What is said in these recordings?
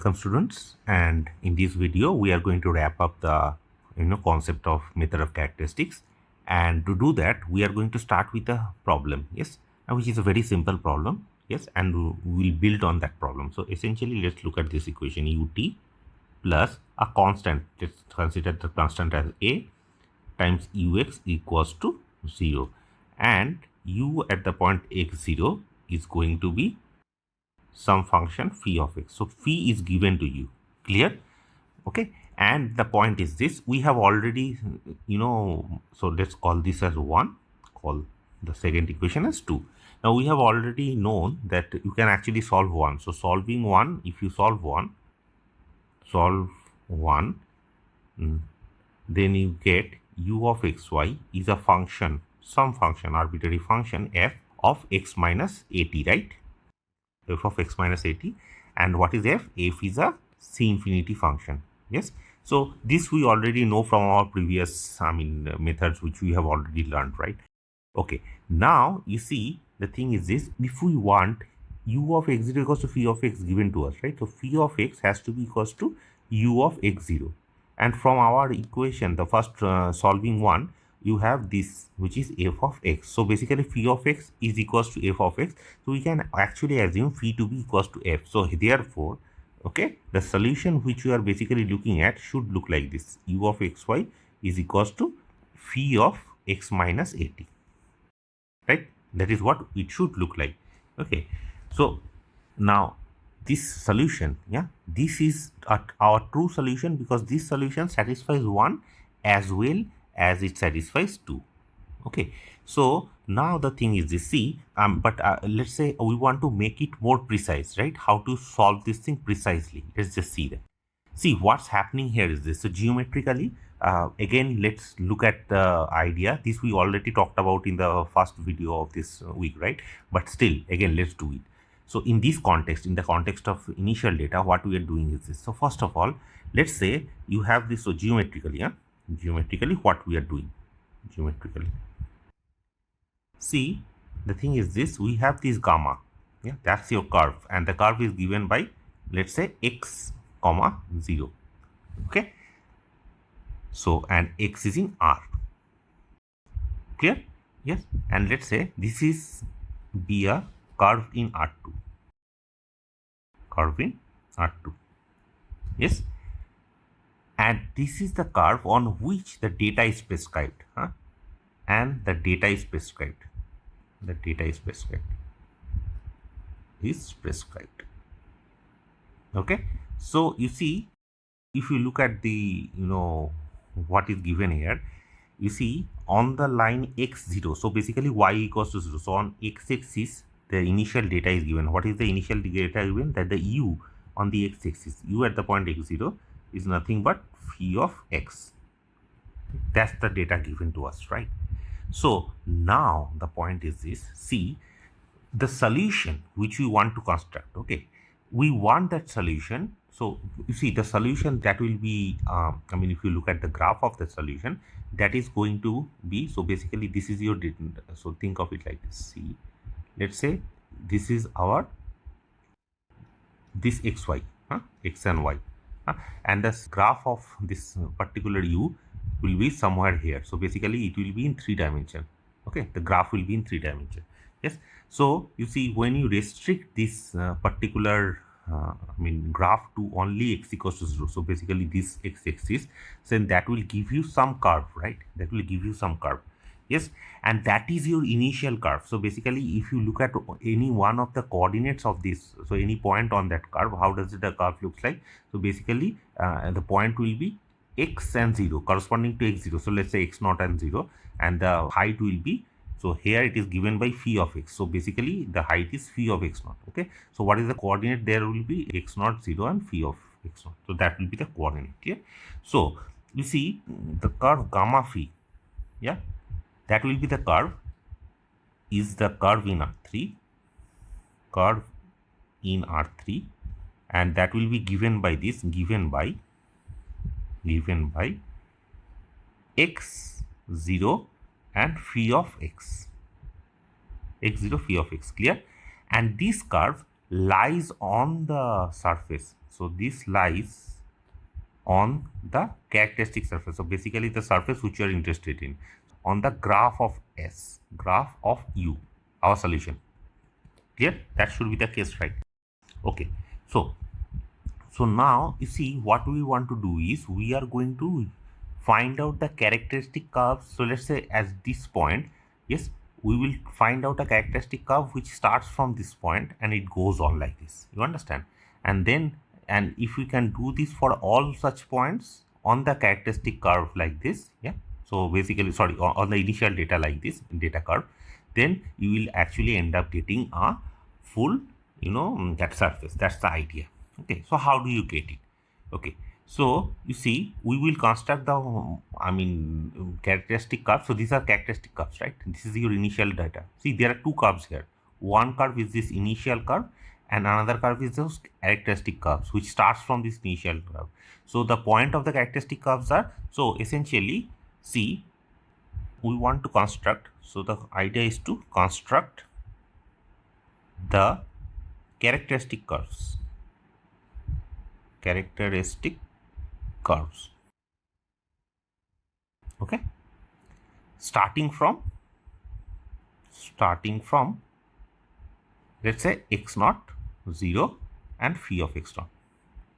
Welcome students, and in this video we are going to wrap up the concept of method of characteristics, and to do that we are going to start with a problem, yes, which is a very simple problem, yes, and we will build on that problem. So essentially let's look at this equation ut plus a constant. Let's consider the constant as a times ux equals to 0, and u at the point x0 is going to be some function phi of x. So phi is given to you, clear? Okay, and the point is this: we have already so let's call this as 1, call the second equation as 2. Now we have already known that you can actually solve 1. So solving 1, if you solve 1, then you get u of xy is a function, some function, arbitrary function f of x minus at, right? F of x minus at. And what is f? F is a c infinity function. Yes. So this we already know from our previous methods which we have already learned, right? Okay. Now you see the thing is this: if we want u of x0 equals to phi of x given to us, right? So phi of x has to be equals to u of x0, and from our equation, the first solving one, you have this which is f of x. So basically phi of x is equals to f of x. So we can actually assume phi to be equals to f. So therefore, okay, the solution which we are basically looking at should look like this: u of xy is equals to phi of x minus at, right? That is what it should look like. Okay, so now this solution, yeah, this is our true solution, because this solution satisfies 1 as well as it satisfies 2. Okay, so now the thing is this: see, but let's say we want to make it more precise, right? How to solve this thing precisely? Let's just see that. See, what's happening here is this. So geometrically, again, let's look at the idea. This we already talked about in the first video of this week, right? But still, again, let's do it. So in this context, in the context of initial data, what we are doing is this. So first of all, let's say you have this. So geometrically, geometrically, what we are doing geometrically. See, the thing is this: we have this gamma, yeah, that's your curve, and the curve is given by, let's say, x comma 0. Okay, so and x is in R, clear? Yes, and let's say this is be a curve in R2, curve in R2, yes, and this is the curve on which the data is prescribed, and the data is prescribed. The data is prescribed. Okay, so you see, if you look at the what is given here, you see on the line x0, so basically y equals to 0. So on x-axis the initial data is given. What is the initial data given? That the u on the x-axis, u at the point x0 is nothing but phi of x. That's the data given to us, right? So now the point is this: see, the solution which we want to construct, okay, we want that solution. So you see the solution that will be, if you look at the graph of the solution, that is going to be, so basically this is your, so think of it like this. See, let's say this is our, this xy, x and y, and the graph of this particular u will be somewhere here. So basically it will be in 3 dimension. Okay, the graph will be in 3 dimension. Yes, so you see, when you restrict this particular graph to only x equals to 0, so basically this x-axis, then that will give you some curve, right? That will give you some curve. Yes, and that is your initial curve. So basically if you look at any one of the coordinates of this, so any point on that curve, how does the curve looks like? So basically the point will be x and 0 corresponding to x0. So let's say x0 and 0, and the height will be, so here it is given by phi of x. So basically the height is phi of x0. Okay, so what is the coordinate? There will be x0, 0 and phi of x0. So that will be the coordinate. Clear? So you see the curve gamma phi, yeah, that will be the curve, is the curve in R3, and that will be given by this, given by x0 and phi of x, x0 phi of x, clear? And this curve lies on the surface. So this lies on the characteristic surface. So basically the surface which you are interested in, on the graph of S, graph of U, our solution. Clear? That should be the case, right? Okay. So now you see what we want to do is we are going to find out the characteristic curves. So let's say at this point, yes, we will find out a characteristic curve which starts from this point and it goes on like this. You understand? And then, and if we can do this for all such points on the characteristic curve like this, yeah. So basically, sorry, on the initial data like this data curve, then you will actually end up getting a full, that surface. That's the idea. Okay, so how do you get it? Okay, so you see we will construct the characteristic curve. So these are characteristic curves, right? This is your initial data. See, there are two curves here. One curve is this initial curve and another curve is those characteristic curves which starts from this initial curve. So the point of the characteristic curves are, so essentially, see, we want to construct, so the idea is to construct the characteristic curves. Okay, starting from let's say x naught, 0 and phi of x naught.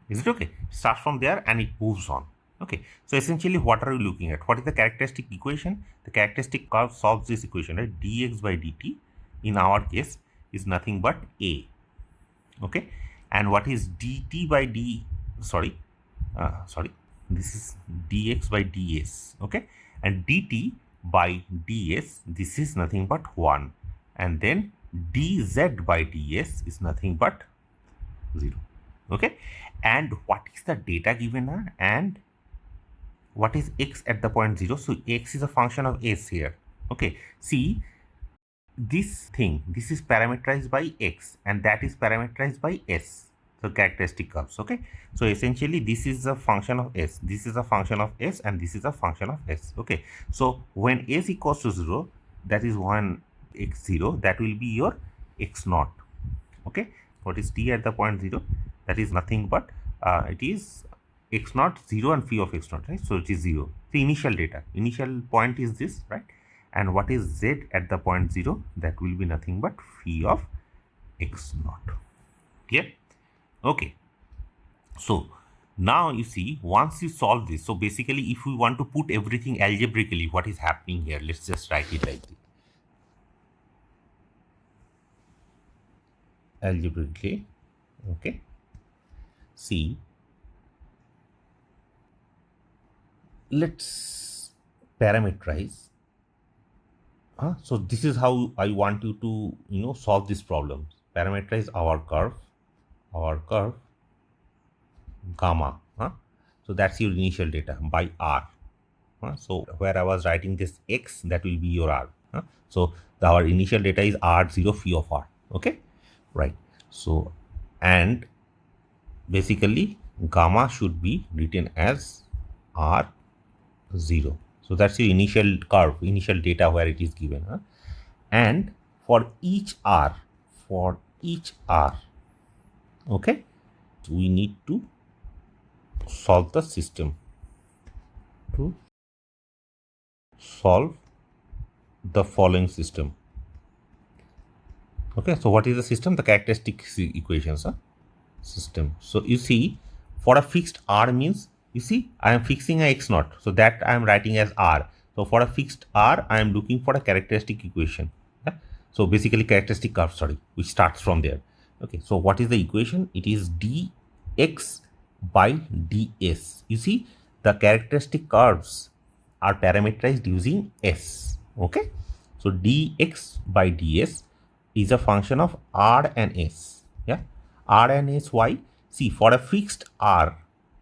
Is it okay? Starts from there and it moves on. Okay, so essentially what are we looking at? What is the characteristic equation? The characteristic curve solves this equation, right? Dx by dt in our case is nothing but a. Okay, and what is dt by this is dx by ds. Okay, and dt by ds, this is nothing but 1, and then dz by ds is nothing but 0. Okay, and what is the data given, and what is x at the point 0? So x is a function of s here. Okay, see, this thing, this is parameterized by x and that is parameterized by s. So characteristic curves. Okay, so essentially this is a function of s, this is a function of s, and this is a function of s. Okay, so when s equals to 0, that is when x0, that will be your x naught. Okay, what is t at the point 0? That is nothing but it is x naught, 0 and phi of x naught, right? So it is 0. The initial data, initial point is this, right? And what is z at the point 0? That will be nothing but phi of x naught. Clear? Okay. So now you see, once you solve this, so basically if we want to put everything algebraically, what is happening here? Let's just write it like this. Algebraically, okay. See, let's parameterize. So this is how I want you to solve this problem. Parameterize our curve gamma. So that's your initial data by r. So where I was writing this x, that will be your r. So our initial data is r0 phi of r. Okay, right. So and basically gamma should be written as r0. So that's your initial curve, initial data where it is given. And for each r, okay, we need to solve the system, to solve the following system. Okay, so what is the system? The characteristic equations, system. So you see, for a fixed r means, you see, I am fixing a x naught, so that I am writing as r. So for a fixed r, I am looking for a characteristic equation. So basically characteristic curve, which starts from there. Okay, so what is the equation? It is dx by ds. You see, the characteristic curves are parameterized using s. Okay, so dx by ds is a function of r and s. Yeah, r and s. Why? See, for a fixed r,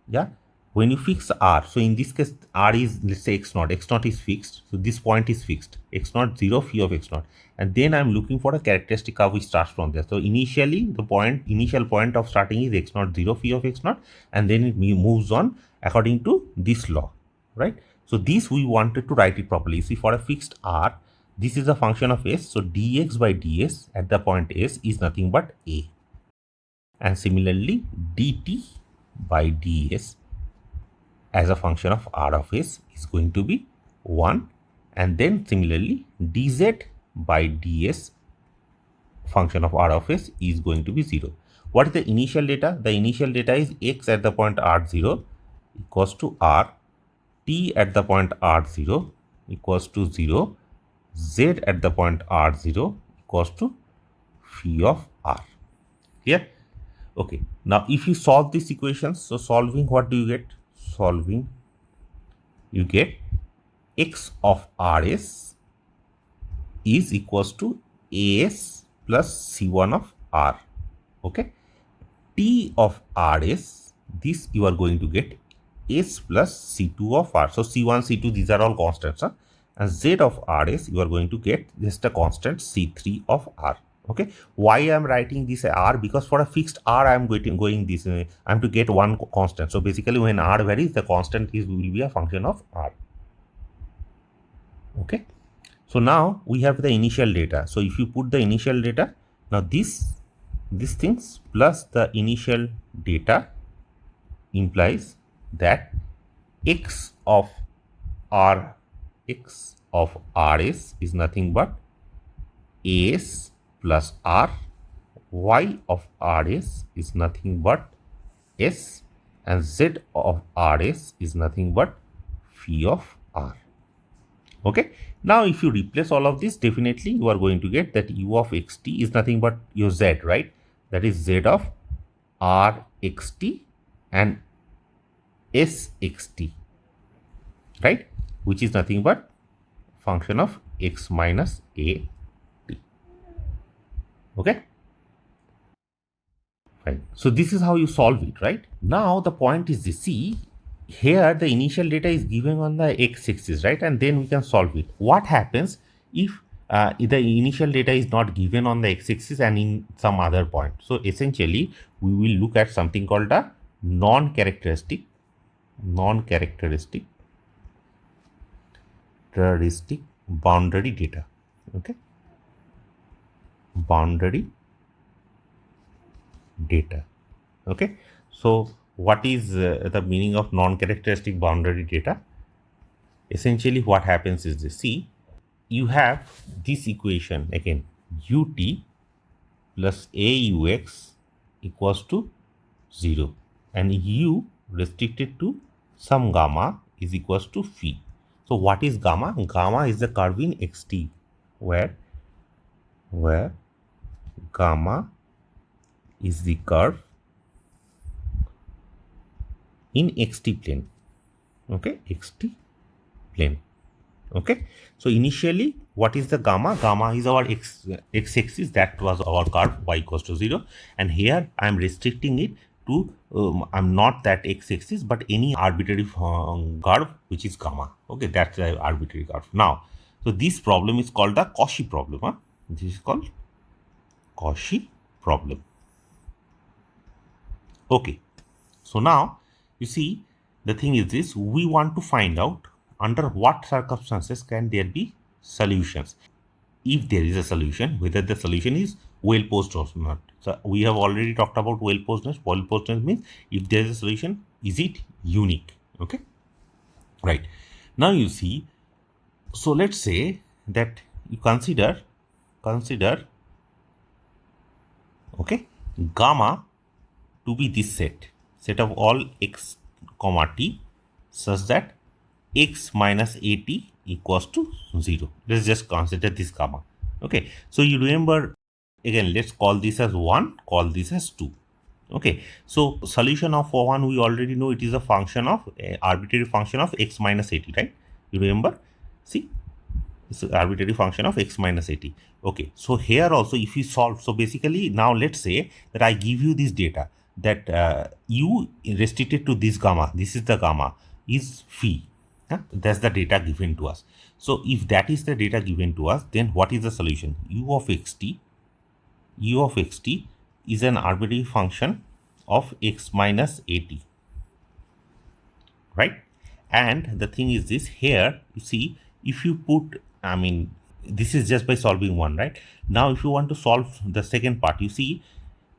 yeah, when you fix r, so in this case r is, let's say, x naught is fixed, so this point is fixed, x naught 0 phi of x naught, and then I'm looking for a characteristic curve which starts from there. So initially the initial point of starting is x naught 0 phi of x naught, and then it moves on according to this law, right? So this we wanted to write it properly. See, for a fixed r, this is a function of s, so dx by ds at the point s is nothing but a, and similarly dt by ds as a function of r of s is going to be 1, and then similarly dz by ds function of r of s is going to be 0. What is the initial data? The initial data is x at the point r0 equals to r, t at the point r0 equals to 0, z at the point r0 equals to phi of r. Here, okay. Now, if you solve these equations, so solving, what do you get? Solving, you get x of rs is equals to as plus c1 of r. Okay. T of rs, this you are going to get s plus c2 of r. So c1, c2, these are all constants. Huh? And z of rs, you are going to get just a constant c3 of r. Okay. Why I am writing this r? Because for a fixed r, I am going this. I am to get one constant. So basically, when r varies, the constant will be a function of r. Okay. So now we have the initial data. So if you put the initial data, now these things plus the initial data implies that x of rs is nothing but as plus r, y of rs is nothing but s, and z of rs is nothing but phi of r. Okay. Now, if you replace all of this, definitely you are going to get that u of xt is nothing but your z, right? That is z of r xt and s xt, right? Which is nothing but function of x minus a t. Okay. Fine. So this is how you solve it, right? Now the point is this. See, here the initial data is given on the x-axis, right? And then we can solve it. What happens if the initial data is not given on the x-axis and in some other point? So essentially, we will look at something called a non-characteristic boundary data. Okay, boundary data. Okay, so what is the meaning of non-characteristic boundary data? Essentially, what happens is this. See, you have this equation again, ut plus aux equals to 0, and u restricted to some gamma is equals to phi. So what is gamma? Gamma is the curve in xt, where gamma is the curve in xt plane. Okay, xt plane. Okay, so initially, what is the gamma? Gamma is our x-axis, that was our curve y equals to 0, and here I am restricting it to I'm not that x-axis but any arbitrary curve which is gamma. Okay, that's the arbitrary curve. Now, so this problem is called the Cauchy problem. Huh? This is called Cauchy problem. Okay, so now you see, the thing is this, we want to find out under what circumstances can there be solutions. If there is a solution, whether the solution is well posed or not. So we have already talked about well posedness. Well posedness means if there is a solution, is it unique? Okay, right. Now you see, so let's say that you consider okay, gamma to be this set of all x comma t such that x minus at equals to 0. Let's just consider this gamma. Okay, so you remember, again, let's call this as 1, call this as 2. Okay, so solution of 1 we already know it is a function of arbitrary function of x minus at, right? You remember? See, it's an arbitrary function of x minus at. Okay, so here also if you solve, so basically now let's say that I give you this data that u restricted to this gamma, this is the gamma, is phi. That's the data given to us. So if that is the data given to us, then what is the solution? U of xt is an arbitrary function of x minus at, right? And the thing is this, here you see, if you put, I mean, this is just by solving one, right? Now if you want to solve the second part, you see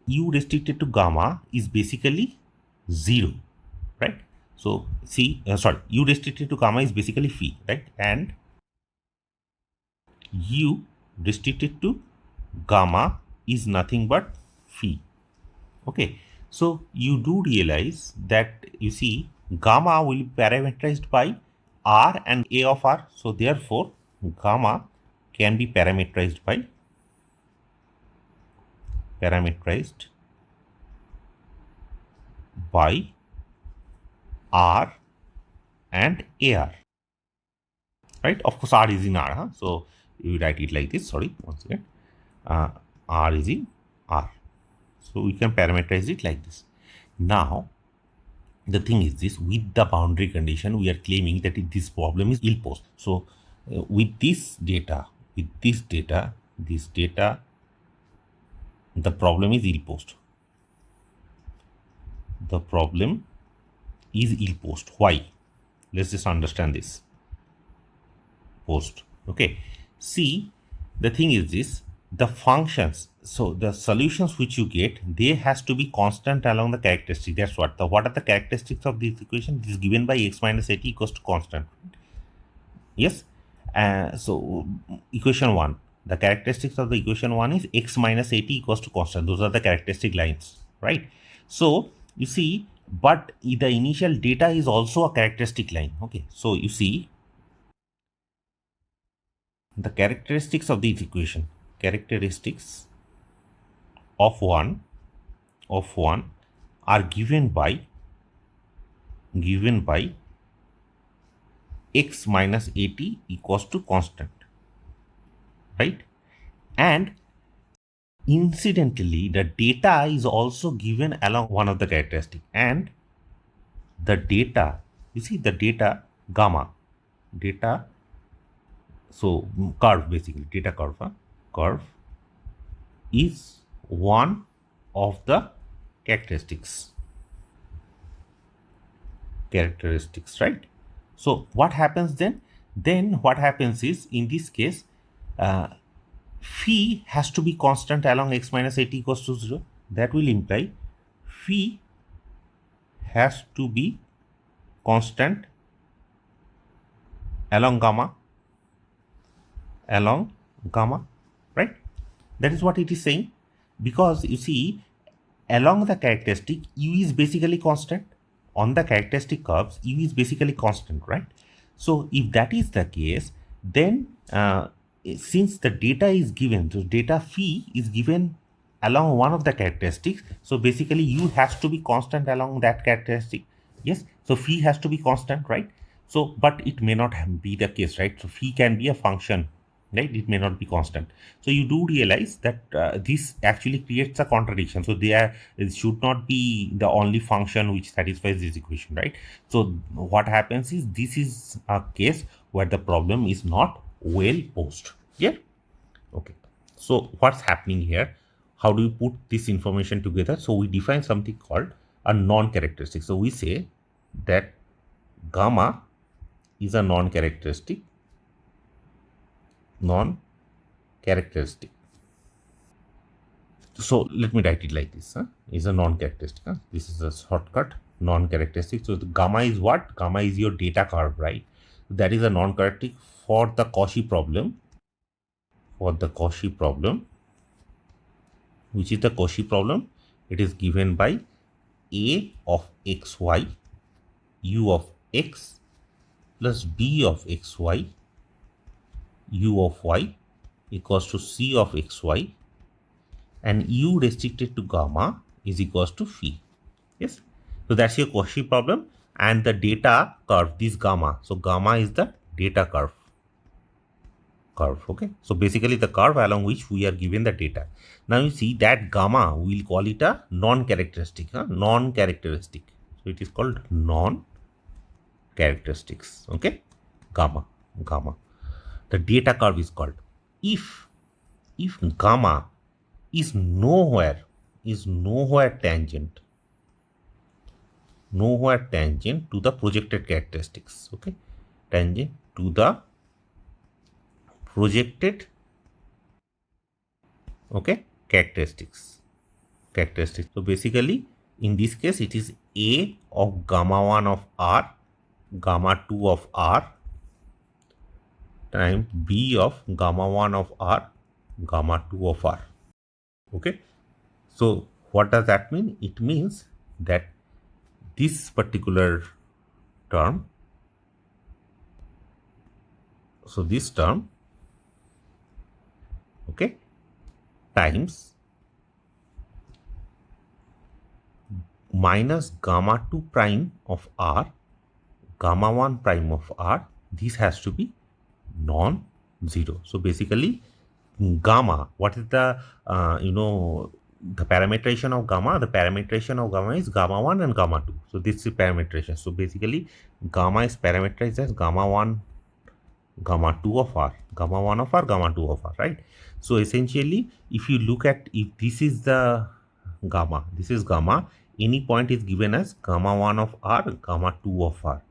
u restricted to gamma is basically 0, right? So see, u restricted to gamma is basically phi, right? And u restricted to gamma is nothing but phi. Okay, so you do realize that you see gamma will be parameterized by r and a of r. So therefore, gamma can be parameterized by r and ar, right? Of course, r is in r, huh? So you write it like this. Sorry, once again, r is in r. So we can parameterize it like this. Now, the thing is this: with the boundary condition, we are claiming that this problem is ill-posed. So with this data, the problem is ill-posed. The problem is ill-posed. Why? Let's just understand this. Post. Okay. See, the thing is this: the functions, so the solutions which you get, they has to be constant along the characteristic. That's what are the characteristics of this equation? This is given by x minus 80 equals to constant. Yes. So equation 1, the characteristics of the equation 1 is x minus 80 equals to constant. Those are the characteristic lines, right? So you see, but the initial data is also a characteristic line. Okay, so you see the characteristics of this equation, characteristics of one are given by x minus 80 equals to constant, right? And incidentally, the data is also given along one of the characteristic, and the data, you see the data gamma, data, so curve, basically data curve, curve is one of the characteristics, right? So what happens then? Then what happens is, in this case, phi has to be constant along x minus 80 equals to 0. That will imply phi has to be constant along gamma, right? That is what it is saying, because you see, along the characteristic, u is basically constant. On the characteristic curves, u is basically constant, right? So if that is the case, then since the data is given, so data phi is given along one of the characteristics, so basically u has to be constant along that characteristic. Yes, so phi has to be constant, right? So but it may not be the case, right? So phi can be a function, right? It may not be constant. So you do realize that this actually creates a contradiction. So it should not be the only function which satisfies this equation, right? So what happens is, this is a case where the problem is not well posed. Yeah. Okay. So what's happening here? How do you put this information together? So we define something called a non-characteristic. So we say that gamma is a non-characteristic. So let me write it like this. Is a non-characteristic. This is a shortcut, non-characteristic. So the gamma is what? Gamma is your data curve, right? That is a non-characteristic for the Cauchy problem. Which is the Cauchy problem? It is given by a of xy, u of x plus b of xy, u of y equals to c of xy, and u restricted to gamma is equals to phi. Yes. So that's your Cauchy problem, and the data curve, this gamma. So gamma is the data curve. Okay. So basically the curve along which we are given the data. Now you see that gamma, we'll call it a non-characteristic. Non-characteristic. So it is called non-characteristics. Okay. Gamma. The data curve is called. If gamma is nowhere tangent to the projected characteristics. Okay. Tangent to the projected, okay, characteristics. So basically in this case it is A of gamma 1 of R, gamma 2 of R times B of gamma 1 of R, gamma 2 of R. Okay. So what does that mean? It means that this particular term, so this term, okay, times minus gamma 2 prime of R, gamma 1 prime of R, this has to be non-zero. So basically gamma, what is the the parametrization of gamma? The parametrization of gamma is gamma 1 and gamma 2. So this is parametrization. So basically gamma is parameterized as gamma 1, gamma 2 of R, gamma 1 of R, gamma 2 of R, right? So essentially if you look at, if this is the gamma, this is gamma, any point is given as gamma 1 of R, gamma 2 of R.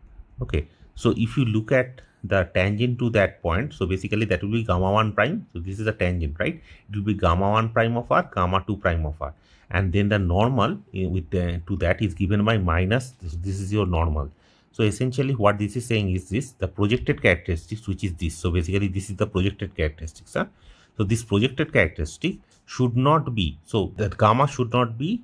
Okay, so if you look at the tangent to that point, so basically that will be gamma 1 prime. So this is a tangent, right? It will be gamma 1 prime of R, gamma 2 prime of R, and then the normal with to that is given by minus this is your normal. So essentially what this is saying is this, the projected characteristics, which is this. So basically this is the projected characteristics. So this projected characteristic should not be, so that gamma should not be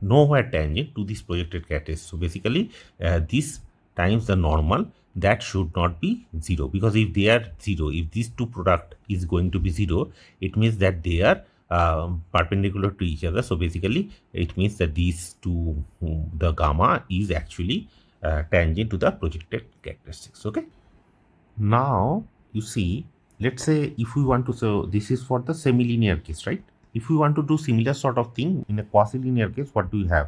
nowhere tangent to this projected characteristic. So basically this times the normal, that should not be 0, because if they are 0, if these two product is going to be 0, it means that they are perpendicular to each other. So basically it means that these two, the gamma is actually tangent to the projected characteristics. Okay, now you see, let's say if we want to, so this is for the semi-linear case, right? If we want to do similar sort of thing in a quasi-linear case, what do we have?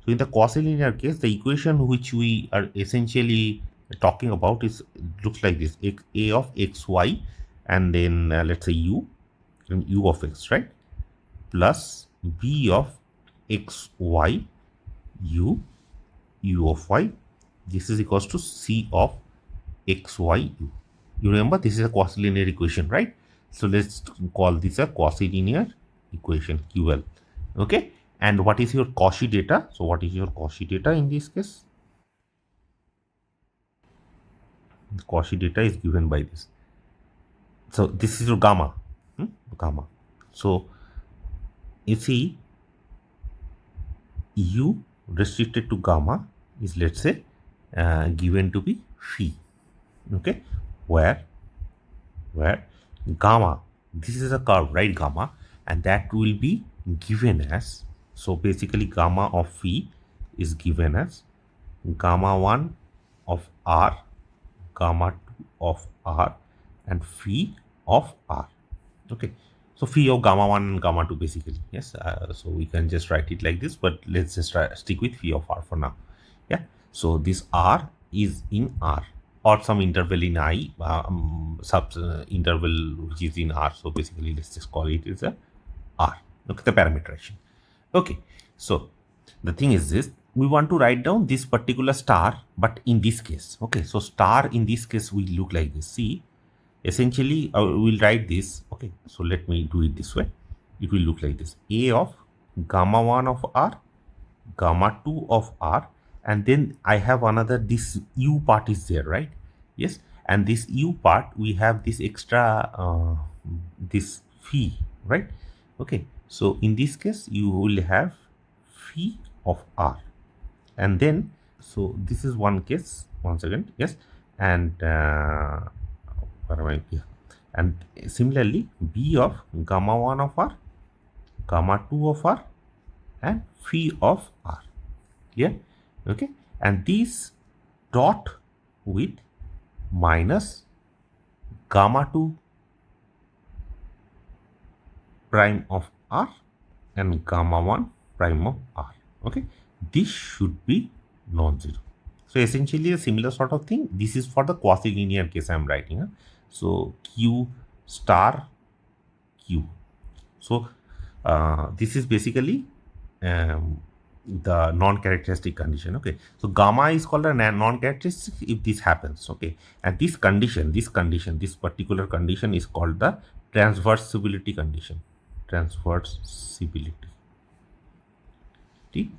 So in the quasi-linear case, the equation which we are essentially talking about is, looks like this: a of xy, and then let's say u, and u of x, right, plus b of xy, u of y. This is equals to c of xy u. You remember this is a quasi-linear equation, right? So let's call this a quasi-linear equation, QL. Okay, and what is your Cauchy data? So what is your Cauchy data in this case? The Cauchy data is given by this. So this is your gamma, gamma. So you see, u restricted to gamma is, let's say, given to be phi. Okay, where gamma, this is a curve, right, gamma, and that will be given as, so basically gamma of phi is given as gamma 1 of R, gamma 2 of R, and phi of R. Okay, so phi of gamma 1 and gamma 2 basically, yes. So we can just write it like this, but let's just stick with phi of R for now. Yeah, so this R is in R, or some interval in I, interval which is in R. So basically let's just call it as a R. Look at the parameterization. Okay, so the thing is this, we want to write down this particular star, but in this case, okay, so star in this case will look like this. See, essentially we'll write this. Okay, so let me do it this way. It will look like this: a of gamma 1 of R, gamma 2 of R, and then I have another, this u part is there, right? Yes, and this u part we have this extra this phi, right? Okay, so in this case you will have phi of R, and then, so this is one case, one second, yes, and where am I here? And similarly b of gamma 1 of R, gamma 2 of R, and phi of R. Yeah, okay, and these dot with minus gamma 2 prime of R and gamma 1 prime of R. Okay, this should be non-zero. So essentially a similar sort of thing. This is for the quasi-linear case I am writing. So Q star Q. So this is basically the non-characteristic condition. Okay, so gamma is called a non-characteristic if this happens. Okay, and this condition, this particular condition is called the transversibility condition. Transversibility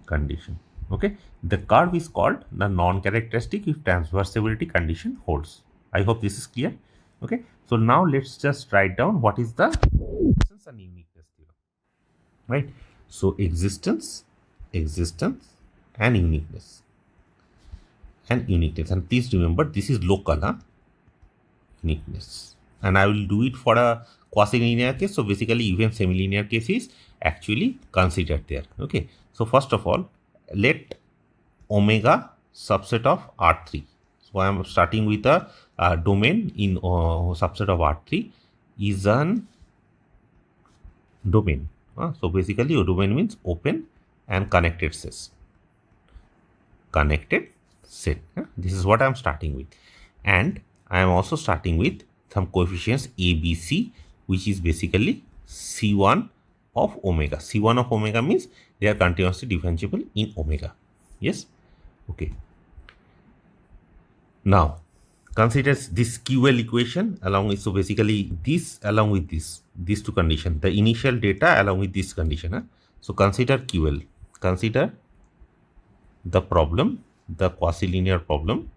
condition. Okay, the curve is called the non-characteristic if transversability condition holds. I hope this is clear. Okay, so now let's just write down what is the existence and uniqueness theorem. Right, so existence, and uniqueness, and please remember this is local, uniqueness, and I will do it for a quasi-linear case. So basically even semi-linear case is actually considered there. Okay, so first of all, let omega subset of R3. So I am starting with a domain in subset of R3 is an domain. So basically your domain means open and connected sets. Connected set. This is what I am starting with. And I am also starting with some coefficients A, B, C, which is basically C1 of omega. C1 of omega means they are continuously differentiable in omega. Yes. Okay. Now, consider this QL equation along with, so basically this along with these two conditions, the initial data along with this condition. So consider QL, consider the problem, the quasi-linear problem,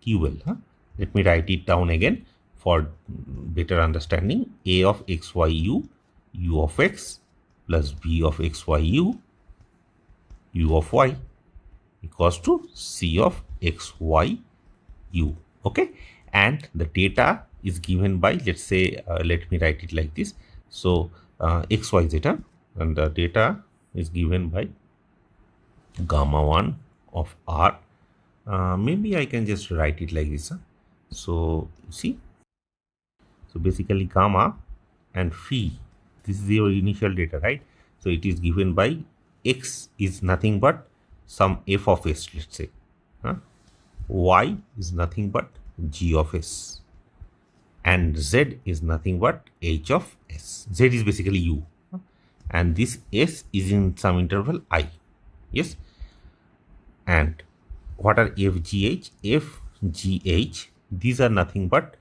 QL. Let me write it down again for better understanding. A of x, y, u, u of x plus b of x, y, u of y equals to c of x, y, u. Okay, and the data is given by, let's say, let me write it like this. So x, y, z, and the data is given by gamma 1 of r. Maybe I can just write it like this. So see, so basically gamma and phi, this is your initial data, right? So it is given by x is nothing but some f of s, let's say. Y is nothing but g of s, and z is nothing but h of s. Z is basically u, and this s is in some interval I. Yes, and what are fgh? Fgh, these are nothing but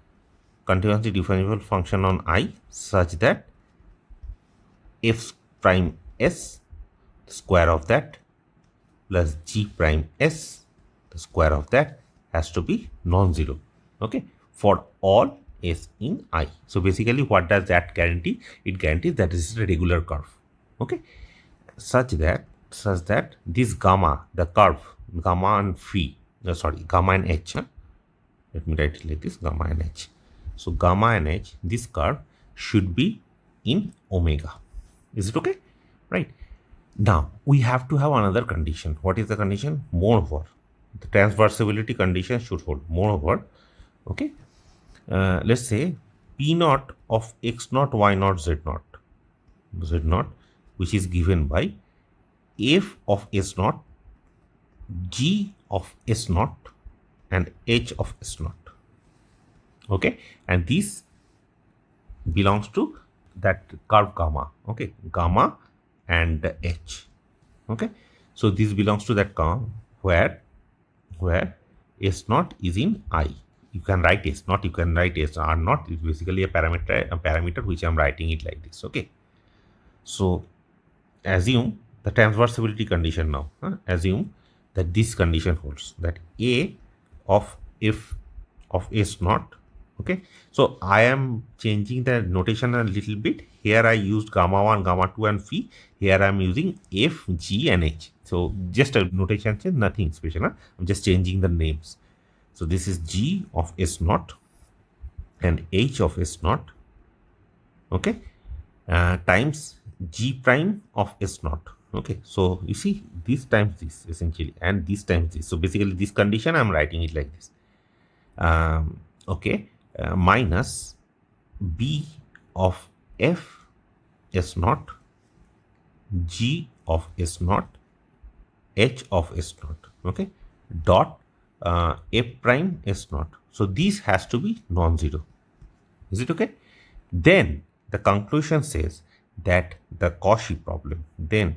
continuously differentiable function on I, such that f prime s, the square of that, plus g prime s, the square of that, has to be non-zero. Okay, for all s in I. So basically what does that guarantee? It guarantees that this is a regular curve. Okay, such that this gamma, the curve, gamma and phi, gamma and h. Let me write it like this, gamma and h. So gamma and h, this curve should be in omega. Is it okay? Right. Now we have to have another condition. What is the condition? Moreover, the transversability condition should hold. Moreover, okay, let's say p naught of x naught, y naught, z naught, which is given by f of s naught, g of s naught, and h of s naught. Okay, and this belongs to that curve gamma. Okay, gamma and h. Okay, so this belongs to that curve where s naught is in I. You can write s naught, you can write s r naught. It's basically a parameter which I'm writing it like this. Okay, so assume the transversability condition now. Assume that this condition holds, that a of f of s naught. Okay, so I am changing the notation a little bit. Here I used gamma 1, gamma 2 and phi. Here I am using f, g and h. So just a notation change, nothing special. I'm just changing the names. So this is g of s naught and h of s naught. Okay, times g prime of s naught. Okay, so you see this times this essentially, and this times this. So basically this condition I'm writing it like this. Okay, minus b of f s naught, g of s naught, h of s naught. Okay, dot f prime s naught. So this has to be non-zero. Is it okay? Then the conclusion says that the Cauchy problem, then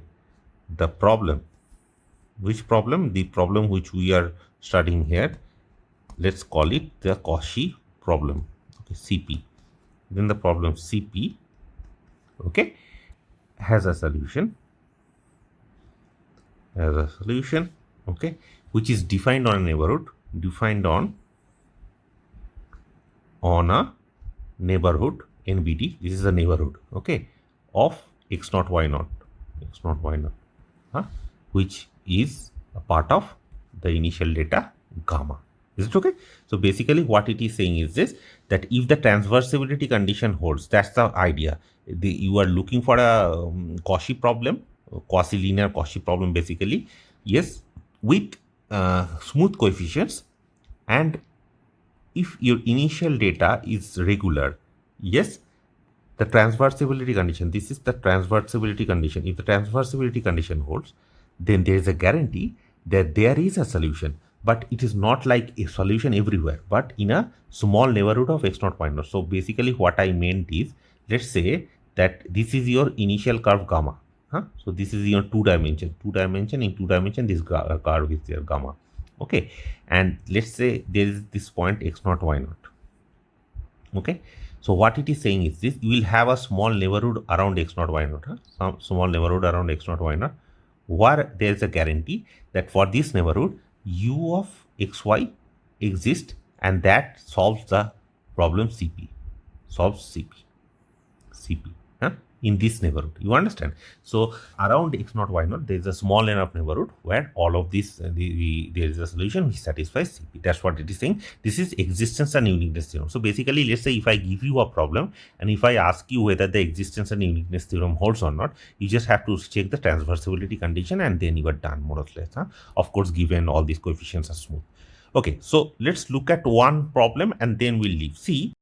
the problem, which problem? The problem which we are studying here, let's call it the Cauchy problem. Okay, CP. Then the problem CP. Okay, has a solution, okay, which is defined on a neighborhood, NBD. This is a neighborhood, okay, of x naught y naught, huh, which is a part of the initial data gamma. Is it okay? So basically what it is saying is this, that if the transversibility condition holds, that's the idea. You are looking for a Cauchy problem, quasi-linear Cauchy problem basically, yes, with smooth coefficients, and if your initial data is regular, yes, the transversibility condition, this is the transversibility condition. If the transversibility condition holds, then there is a guarantee that there is a solution, but it is not like a solution everywhere, but in a small neighborhood of x naught y naught. So basically what I meant is, let's say that this is your initial curve gamma. So this is your two dimension, this curve is there gamma. Okay, and let's say there is this point x naught y naught. Okay, so what it is saying is this, you will have a small neighborhood around x naught y naught, some small neighborhood around x naught y naught, where there is a guarantee that for this neighborhood u of xy exists, and that solves the problem CP, in this neighborhood. You understand? So around x naught y naught there is a small enough neighborhood where all of this there is a solution which satisfies CP. That's what it is saying. This is existence and uniqueness theorem. So basically, let's say if I give you a problem and if I ask you whether the existence and uniqueness theorem holds or not, you just have to check the transversibility condition and then you are done, more or less. Of course, given all these coefficients are smooth. Okay, so let's look at one problem and then we'll leave. See,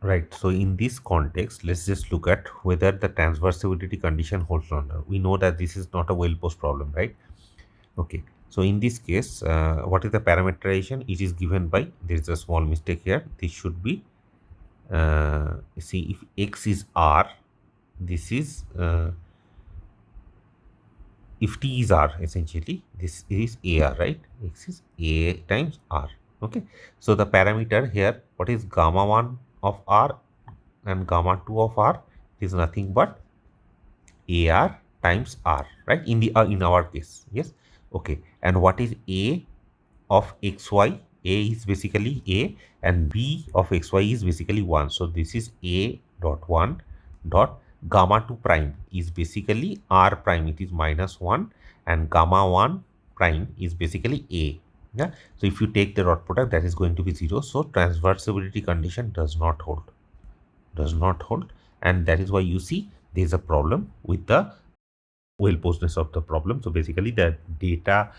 right, so in this context, let's just look at whether the transversibility condition holds or not. We know that this is not a well-posed problem, right? Okay, so in this case, what is the parameterization? It is given by, there is a small mistake here. This should be, see, if x is r, this is, if t is r, essentially, this is AR, right? X is A times R. Okay, so the parameter here, what is gamma 1 of R and gamma 2 of R is nothing but AR times R, right? In the in our case, yes. Okay, and what is A of xy? A is basically A, and B of xy is basically 1. So this is A dot 1 dot gamma 2 prime is basically R prime, it is -1, and gamma 1 prime is basically A. Yeah, so if you take the dot product, that is going to be 0. So transversibility condition does not hold, and that is why you see there is a problem with the well-posedness of the problem. So basically, the data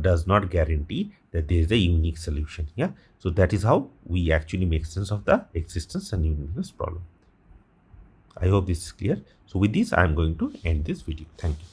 does not guarantee that there is a unique solution. Yeah, so that is how we actually make sense of the existence and uniqueness problem. I hope this is clear. So with this, I am going to end this video. Thank you.